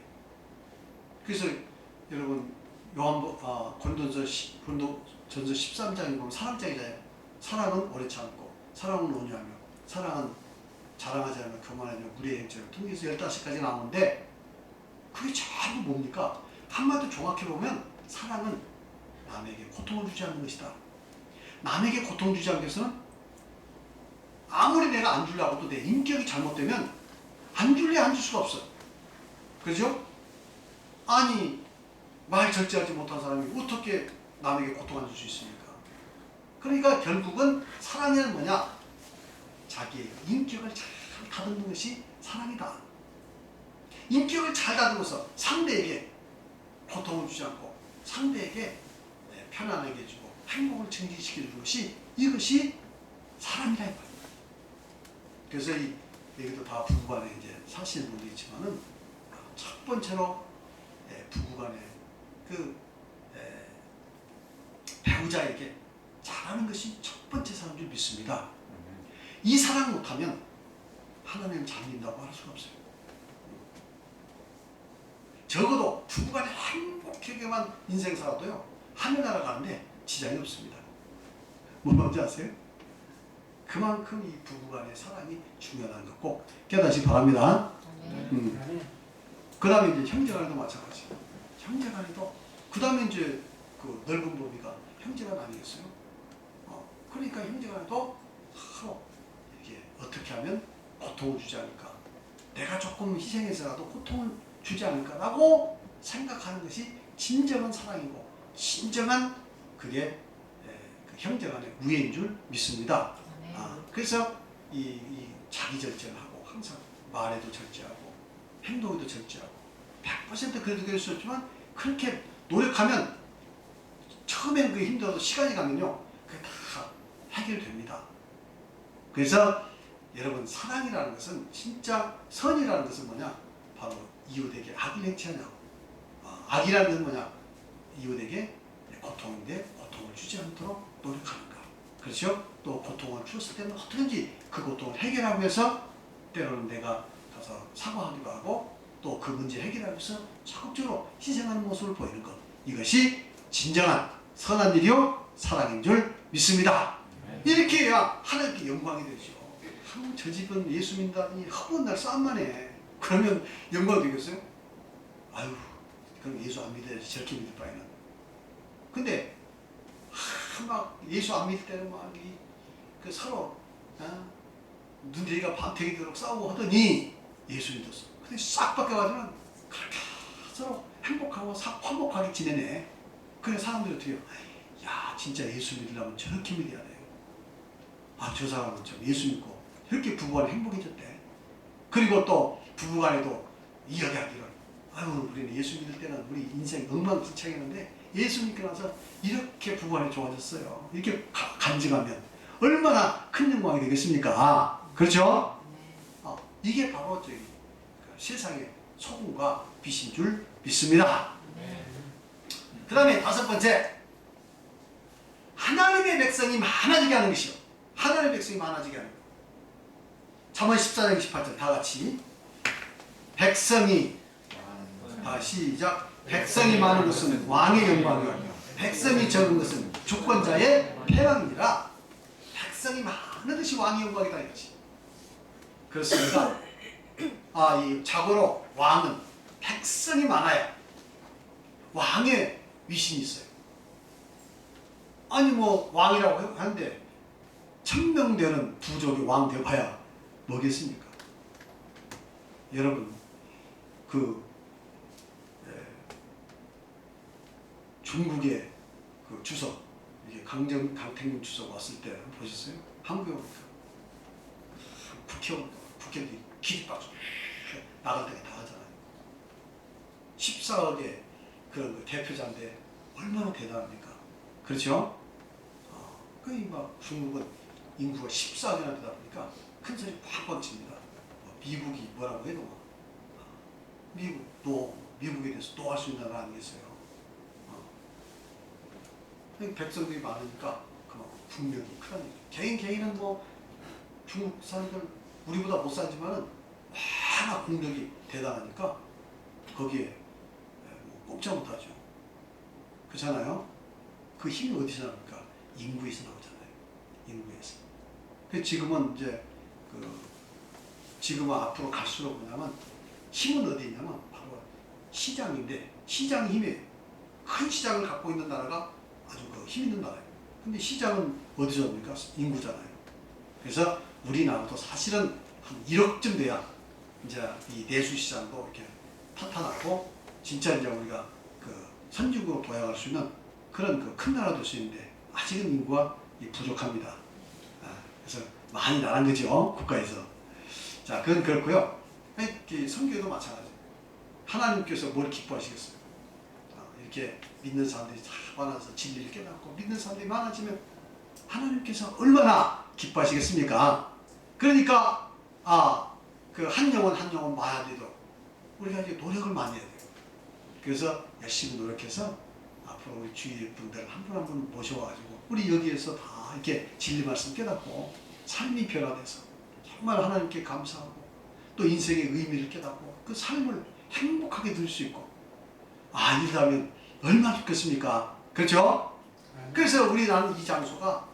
그래서 여러분 고린도전서 13장에 보면 사랑장이잖아요. 사랑은 오래 참고, 사랑은 온유하며, 사랑은 자랑하지 않으며, 교만하지 않으며, 무례히 행치 않으며, 통계에서 15가지 나오는데 그게 전부 뭡니까? 한마디로 종합해보면 사랑은 남에게 고통을 주지 않는 것이다. 남에게 고통 주지 않기 위해서는 아무리 내가 안 주려고 해도 내 인격이 잘못되면 안 줄래 안 줄 수가 없어. 그죠? 아니, 말 절제하지 못한 사람이 어떻게 남에게 고통 안 줄 수 있습니까? 그러니까 결국은 사랑이란 뭐냐? 자기의 인격을 잘 다듬는 것이 사랑이다. 인격을 잘 다듬어서 상대에게 고통을 주지 않고 상대에게 편안하게 해주고 행복을 증진시켜주는 것이, 이것이 사랑이라 이 말입니다. 그래서 여기도 다 부부간에 이제 사시는 분도 있지만은 첫 번째로 부부간에 배우자에게 잘하는 것이 첫 번째 사랑인 줄 믿습니다. 이 사랑 못하면 하나님을 잘 믿는다고 할 수가 없어요. 적어도 부부간에 행복하게만 인생 살아도요, 하늘나라 가는데 지장이 없습니다. 뭐 뭔지 아세요? 그만큼 이 부부간의 사랑이 중요하다는 거 꼭 깨닫기 바랍니다. 그 다음에 이제 형제간에도 마찬가지. 형제간에도 그 다음에 이제 그 넓은 범위가 형제간 아니겠어요? 그러니까 형제간에도 서로 이렇게 어떻게 하면 고통을 주지 않을까, 내가 조금 희생해서라도 고통을 주지 않을까라고 생각하는 것이 진정한 사랑이고 진정한 그게 그 형제간의 우애인 줄 믿습니다. 그래서 이 자기 절제하고 항상 말에도 절제하고 행동에도 절제하고 100% 그래도 될 수 없지만 그렇게 노력하면 처음에는 그게 힘들어도 시간이 가면요 그게 다 해결됩니다. 그래서 여러분 사랑이라는 것은 진짜 선이라는 것은 뭐냐? 바로 이웃에게 악을 행치 않냐고. 악이라는 것은 뭐냐? 이웃에게 고통인데 고통을 주지 않도록 노력하는가. 그렇죠? 또 고통을 주었을 때는 어떻게든지 그 고통을 해결하기 위해서 때로는 내가 가서 사과하기도 하고 또 그 문제 해결하기 위해서 적극적으로 희생하는 모습을 보이는 것. 이것이 진정한 선한 일이요 사랑인 줄 믿습니다. 이렇게 해야 하나님께 영광이 되죠. 저 집은 예수 믿다니 허문 날 싸움만 해. 그러면 영광 되겠어요? 아유, 그럼 예수 안 믿어야지. 저렇게 믿을 바에는. 근데 막 예수 안 믿을 때는 막 그 서로 눈대기가 밤새도록 싸우고 하더니 예수 믿었어. 근데 싹 바뀌어가지고는 그렇게 서로 행복하고 화목하게 지내네. 그래 사람들이 어떻게 해요? 야 진짜 예수 믿으려면 저렇게 믿어야 돼요. 저 사람은 좀 예수 믿고 이렇게 부부간에 행복해졌대. 그리고 또 부부간에도 이야기하기를 아유 우리는 예수 믿을 때는 우리 인생 엉망진창이었는데 예수 믿고 나서 이렇게 부부간에 좋아졌어요. 이렇게 간증하면 얼마나 큰 영광이 되겠습니까? 그렇죠? 이게 바로 저희 세상의 소금과 빛인 줄 믿습니다. 그 다음에 다섯 번째, 하나님의 백성이 많아지게 하는 것이요. 하나님의 백성이 많아지게 하는 것. 잠언 14장 28절 다 같이. 백성이, 시작. 백성이 많은 것은 왕의 영광이요. 백성이 적은 것은 주권자의 패망이라. 백성이 많은 것이 왕의 영광이다 이거지. 그렇습니다. 이 자고로 왕은 백성이 많아야 왕의 위신이 있어요. 아니 뭐 왕이라고 하는데 1000명 되는 부족이 왕 되어봐야 뭐겠습니까? 여러분 중국의 그 주석 이게 강택민 주석 왔을 때 보셨어요? 한국에 오니까 국회의원들이 기립박수 나갈 때가 다 하잖아요. 14억의 그런 그 대표자인데 얼마나 대단합니까? 그렇죠? 막 중국은 인구가 14억이나 되다 보니까 큰 소리 팍팍 칩니다. 미국이 뭐라고 해도 미국에 대해서 또 할 수 있는 나라 아니겠어요? 백성들이 많으니까 분명히 크다는 얘기죠. 개인은 뭐 중국 사람들 우리보다 못 살지만은 워낙 국력이 대단하니까 거기에 꼼짝 못하죠. 그렇잖아요. 그 힘이 어디서 나옵니까? 인구에서 나오잖아요. 인구에서. 지금은 이제 지금은 앞으로 갈수록 뭐냐면 힘은 어디 있냐면 바로 시장인데 시장 힘에 큰 시장을 갖고 있는 나라가 아주 힘 있는 나라예요. 근데 시장은 어디서 옵니까? 인구잖아요. 그래서 우리나라도 사실은 한 1억쯤 돼야 이제 이 내수 시장도 이렇게 탄탄하고 진짜 이제 우리가 선진국으로 도약할 수 있는 그런 큰 나라 될 수 있는데 아직은 인구가 부족합니다. 그래서 많이 나란 거죠. 국가에서. 자, 그건 그렇고요. 성교도 마찬가지. 하나님께서 뭘 기뻐하시겠어요? 이렇게 믿는 사람들이 다 많아서 진리를 깨닫고 믿는 사람들이 많아지면 하나님께서 얼마나 기뻐하시겠습니까? 그러니까 그 한 영혼 많아지도록 우리가 이제 노력을 많이 해야 돼요. 그래서 열심히 노력해서 앞으로 우리 주위 분들 한 분 한 분 모셔가지고 우리 여기에서 다 이렇게 진리 말씀 깨닫고 삶이 변화돼서 정말 하나님께 감사하고 또 인생의 의미를 깨닫고 그 삶을 행복하게 들 수 있고 이러다면 얼마나 좋겠습니까? 그렇죠? 그래서 나는 이 장소가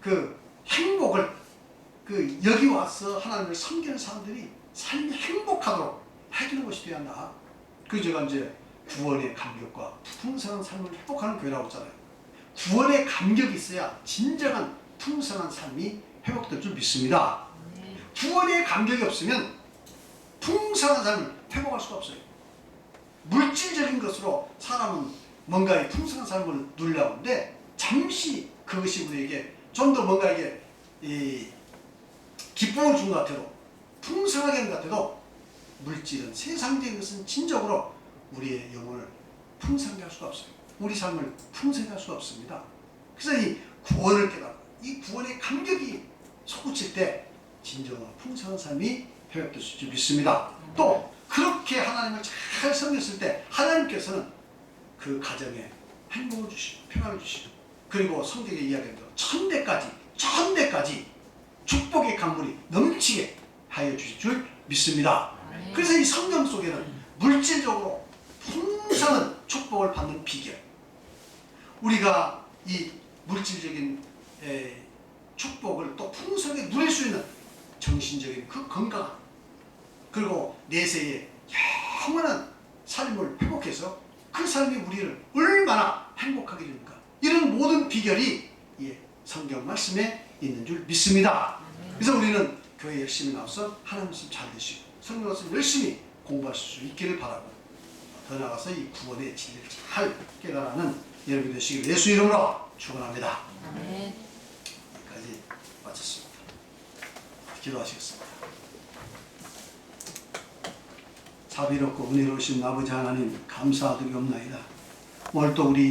그 행복을 여기 와서 하나님을 섬기는 사람들이 삶이 행복하도록 해주는 것이 되어야 한다. 그 제가 이제 구원의 감격과 풍성한 삶을 회복하는 교회라고 했잖아요. 구원의 감격이 있어야 진정한 풍성한 삶이 회복될 줄 믿습니다. 구원의 감격이 없으면 풍성한 삶을 회복할 수가 없어요. 물질적인 것으로 사람은 뭔가 풍성한 삶을 누리려고 하는데 잠시 그것이 우리에게 좀 더 뭔가 이게 기쁨을 준 것 같아도 풍성하게 하는 것 같아도 물질은 세상적인 것은 진적으로 우리의 영혼을 풍성하게 할 수가 없어요. 우리 삶을 풍성하게 할 수가 없습니다. 그래서 이 구원을 깨닫고 이 구원의 감격이 솟구칠 때 진정한 풍성한 삶이 회복될 수 있을 줄 믿습니다. 또 그렇게 하나님을 잘 섬겼을 때 하나님께서는 그 가정에 행복을 주시고 평안을 주시고 그리고 성경에 이야기한 대로 천대까지 축복의 강물이 넘치게 하여 주실 줄 믿습니다. 그래서 이 성경 속에는 물질적으로 풍성한 축복을 받는 비결, 우리가 이 물질적인 축복을 또 풍성하게 누릴 수 있는 정신적인 그 건강 그리고 내세의 영원한 삶을 회복해서 그 삶이 우리를 얼마나 행복하게 해줍니까? 이런 모든 비결이 성경 말씀에 있는 줄 믿습니다. 그래서 우리는 교회 열심히 나와서 하나님 말씀 잘 드시고 성경 말씀 열심히 공부하실 수 있기를 바라고 더 나아가서 이 구원의 진리를 잘 깨달아는 여러분이 되시길 예수 이름으로 축원합니다. 여기까지 마쳤습니다. 기도하시겠습니다. 자비롭고 은혜로우신 아버지 하나님 감사드리옵나이다. 오늘 또 우리